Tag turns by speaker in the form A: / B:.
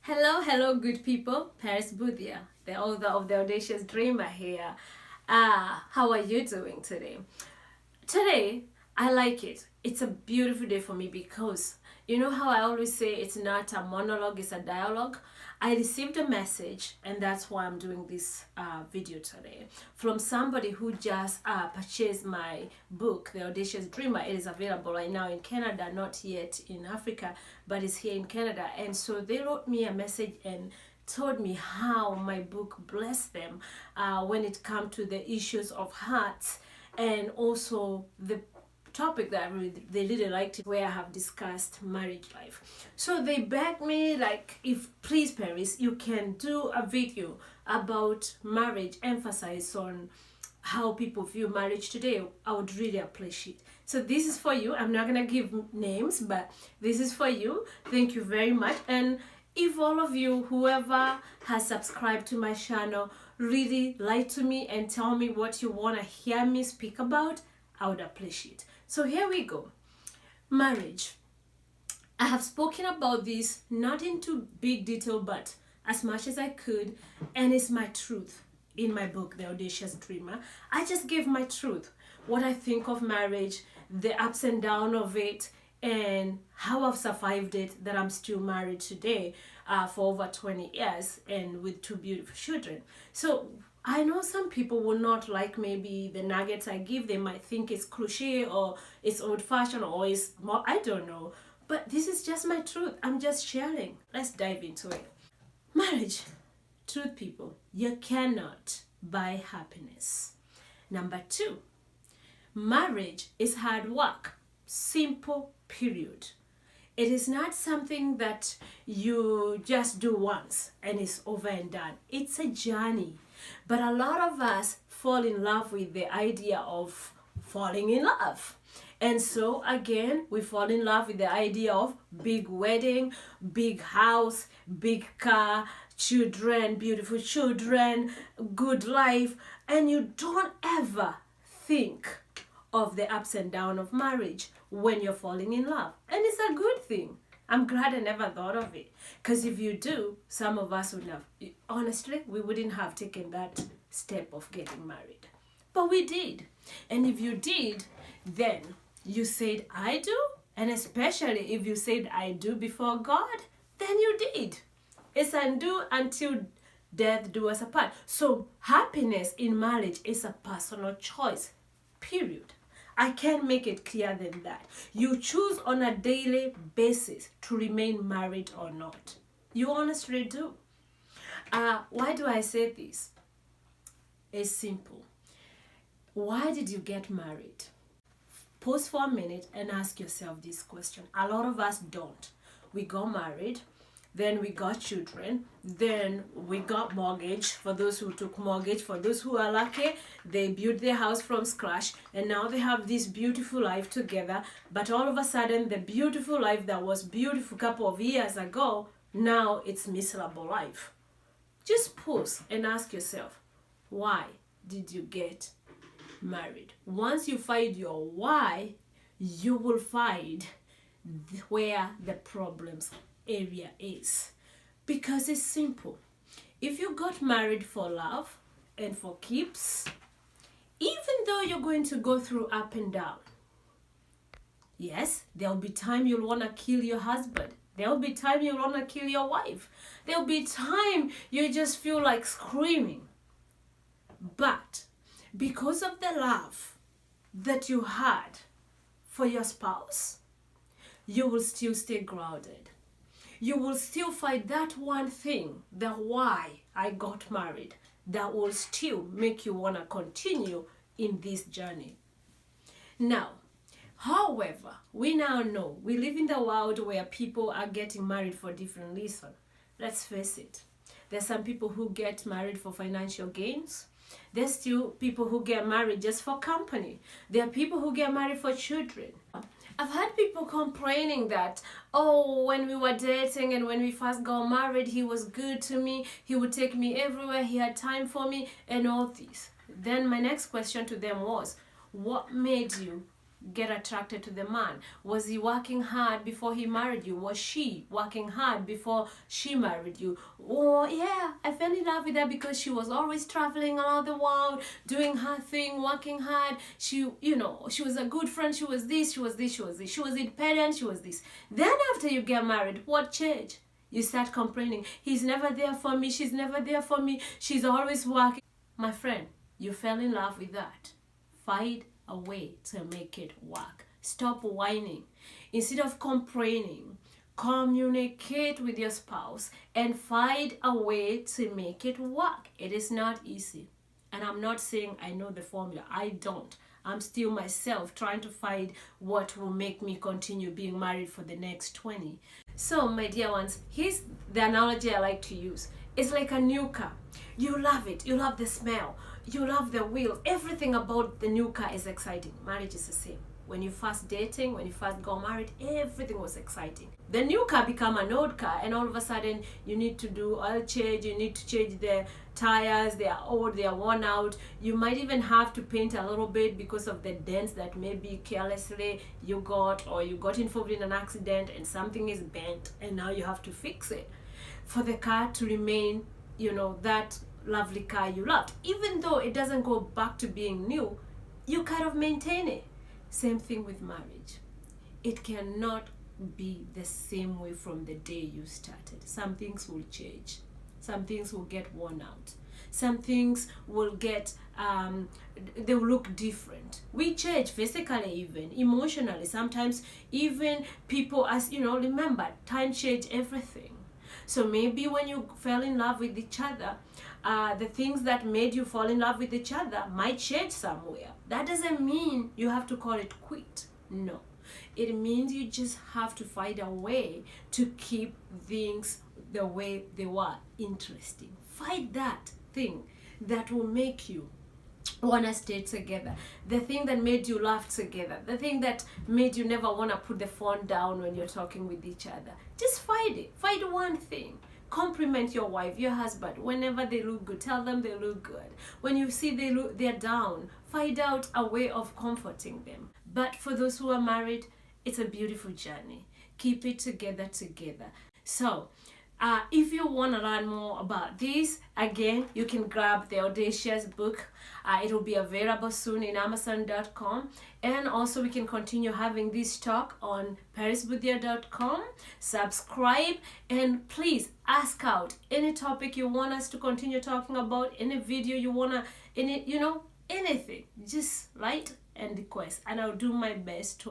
A: Hello, good people. Paris Boothia, the author of The Audacious Dreamer here. How are you doing today? Today, I like it. It's a beautiful day for me because you know how I always say it's not a monologue, it's a dialogue? I received a message, and that's why I'm doing this video today, from somebody who just purchased my book, The Audacious Dreamer. It is available right now in Canada, not yet in Africa, but it's here in Canada. And so they wrote me a message and told me how my book blessed them when it comes to the issues of hearts, and also the topic that they really liked it, where I have discussed marriage life. So they begged me, like, if please Paris, you can do a video about marriage, emphasize on how people view marriage today. I would really appreciate. So this is for you. I'm not gonna give names, but this is for you. Thank you very much. And if all of you, whoever has subscribed to my channel, really write to me and tell me what you want to hear me speak about, I would appreciate. So here we go. Marriage. I have spoken about this not into big detail, but as much as I could, and it's my truth in my book, The Audacious Dreamer. I just gave my truth, what I think of marriage, the ups and downs of it, and how I've survived it, that I'm still married today for over 20 years and with 2 beautiful children. So I know some people will not like maybe the nuggets I give. They might think it's cliche or it's old-fashioned or it's more, I don't know. But this is just my truth. I'm just sharing. Let's dive into it. Marriage. Truth, people. You cannot buy happiness. Number 2. Marriage is hard work. Simple, period. It is not something that you just do once and it's over and done. It's a journey. But a lot of us fall in love with the idea of falling in love. And so again, we fall in love with the idea of big wedding, big house, big car, children, beautiful children, good life. And you don't ever think of the ups and downs of marriage when you're falling in love. And it's a good thing. I'm glad I never thought of it. Because if you do, some of us would have, honestly, we wouldn't have taken that step of getting married. But we did. And if you did, then you said, I do. And especially if you said, I do before God, then you did. It's undo until death do us apart. So happiness in marriage is a personal choice, period. I can't make it clearer than that. You choose on a daily basis to remain married or not. You honestly do. Why do I say this? It's simple. Why did you get married? Pause for a minute and ask yourself this question. A lot of us don't. We got married, then we got children, then we got mortgage. For those who took mortgage, for those who are lucky, they built their house from scratch, and now they have this beautiful life together. But all of a sudden, the beautiful life that was beautiful a couple of years ago, now it's miserable life. Just pause and ask yourself, why did you get married? Once you find your why, you will find where the problems area is, because it's simple. If you got married for love and for keeps, even though you're going to go through up and down, yes, there'll be time you'll want to kill your husband, there'll be time you'll want to kill your wife, there'll be time you just feel like screaming, but because of the love that you had for your spouse, you will still stay grounded. You will still find that one thing, the why I got married, that will still make you want to continue in this journey. Now, however, we now know we live in the world where people are getting married for different reasons. Let's face it. There's some people who get married for financial gains. There's still people who get married just for company. There are people who get married for children. I've had people complaining that, oh, when we were dating and when we first got married, he was good to me, he would take me everywhere, he had time for me, and all this. Then my next question to them was, what made you get attracted to the man? Was he working hard before he married you? Was she working hard before she married you? Oh yeah, I fell in love with her because she was always traveling around the world, doing her thing, working hard. She, you know, she was a good friend. She was this, she was this, she was this. She was independent, she was this. Then after you get married, what changed? You start complaining. He's never there for me. She's never there for me. She's always working. My friend, you fell in love with that. Find a way to make it work. Stop whining. Instead of complaining, communicate with your spouse and find a way to make it work. It is not easy. And I'm not saying I know the formula. I don't. I'm still myself trying to find what will make me continue being married for the next 20. So, my dear ones, here's the analogy I like to use. It's like a new car. You love it. You love the smell. You love the wheels. Everything about the new car is exciting. Marriage is the same. When you first dating, when you first got married, everything was exciting. The new car become an old car, and all of a sudden you need to do oil change, you need to change the tires, they are old, they are worn out. You might even have to paint a little bit because of the dents that maybe carelessly you got, or you got involved in an accident and something is bent and now you have to fix it. For the car to remain, you know, that lovely car you loved, even though it doesn't go back to being new, you kind of maintain it. Same thing with marriage. It cannot be the same way from the day you started. Some things will change. Some things will get worn out. Some things will get, they will look different. We change physically, even emotionally. Sometimes even people, as you know, remember, time change everything. So maybe when you fell in love with each other, the things that made you fall in love with each other might change somewhere. That doesn't mean you have to call it quit. No. It means you just have to find a way to keep things the way they were interesting. Find that thing that will make you want to stay together, the thing that made you laugh together, the thing that made you never want to put the phone down when you're talking with each other. Just find it. Find one thing. Compliment your wife, your husband. Whenever they look good, tell them they look good. When you see they're down, find out a way of comforting them. But for those who are married, it's a beautiful journey. Keep it together. So, if you want to learn more about this, again, you can grab the Audacious book. It will be available soon in Amazon.com. And also we can continue having this talk on parisbudhia.com. Subscribe and please ask out any topic you want us to continue talking about, any video you want to, anything. Just write and request and I'll do my best to